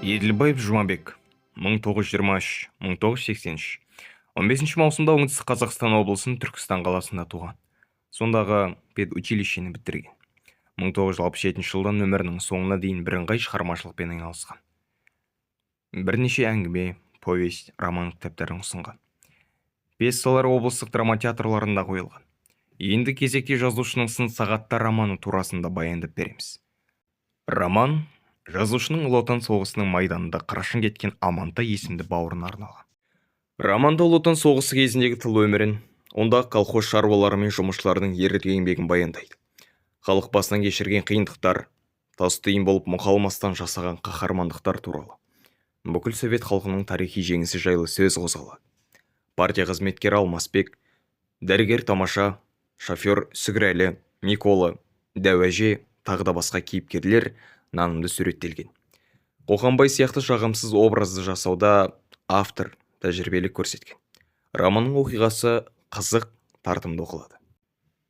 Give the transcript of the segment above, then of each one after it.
Еділбаев Жұмабек 1923-1983 15 маусымда оңтүстік Қазақстан облысының Түркістан қаласында туған. Сондағы педучилищені бітірген. 1967 жылдан өмірінің соңына дейін бірыңғай шығармашылықпен айналысқан. Бірнеше әңгіме, повесть, роман кітаптарын ұсынған. Пьесалар облыстық драма театрларында қойылған. Енді кезекте жазушының сын сағаттар романы турасында баяндап береміз. Роман жазушының Ұлы Отан соғысының майданында қыршын кеткен Амантай есімді бауырына арналған. Романда Ұлы Отан соғысы кезіндегі тыл өмірін, ондағы колхоз шаруалары мен жұмысшылардың ерлік еңбегін баяндайды. Халық басынан кешірген қиындықтар, тас түйін болып мұқалмастан жасаған қаһармандықтар туралы. Бүкіл совет халқының тарихи жеңісі жайлы сөз қозғалады. Партия қызметкері Алмасбек, дәрігер Тамаша, шофер Сүгірәлі, Микола, Дәуәже, тағы да басқа кейіпкерлер нанымды суреттелген. Қоқанбай сияқты жағымсыз образды жасауда автор тәжірибелік көрсеткен. Романның оқиғасы қызық, тартымды оқылады.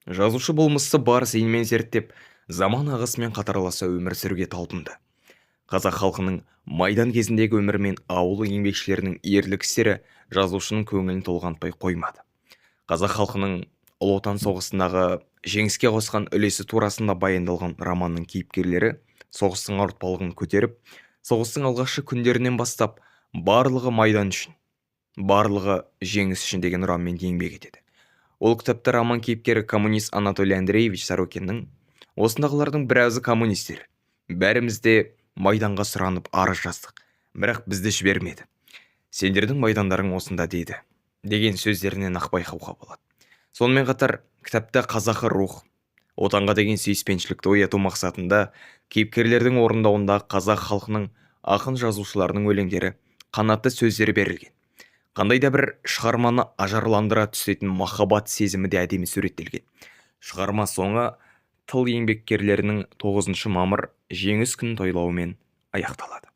Жазушы болмысты бар зейінмен зерттеп, заман ағысымен қатарласа өмір сүруге талпынды. Қазақ халқының майдан кезіндегі өмірі мен ауыл еңбекшілерінің ерлік істері жазушының көңілін толғантпай қоймады. Қазақ халқының Ұлы Отан соғысындағы жеңіске қосқан үлесі турасында баяндалған романның кейіпкерлері соғыстың ауыртпалығын көтеріп, соғыстың алғашқы күндерінен бастап барлығы майдан үшін, барлығы жеңіс үшін деген ұранмен еңбек етеді. Ол кітапта роман кейіпкері коммунист Анатолий Андреевич Сорокиннің осындағылардың біразы коммунистер. Бәріміз де майданға сұранып арыз жаздық, бірақ бізді жібермеді. Сендердің майдандарың осында дейді, деген сөздерінен ақ байқауға болады. Сонымен қатар кітапта қазақы рух, отанға деген сүйіспеншілікті ояту мақсатында кейіпкерлердің орындауында қазақ халқының ақын жазушыларының өлеңдері, қанатты сөздері берілген. Қандай да бір шығарманы ажарландыра түсетін махаббат сезімі де әдемі суреттелген. Шығарма соңы тыл еңбеккерлерінің 9 мамыр жеңіс күнін тойлауымен аяқталады.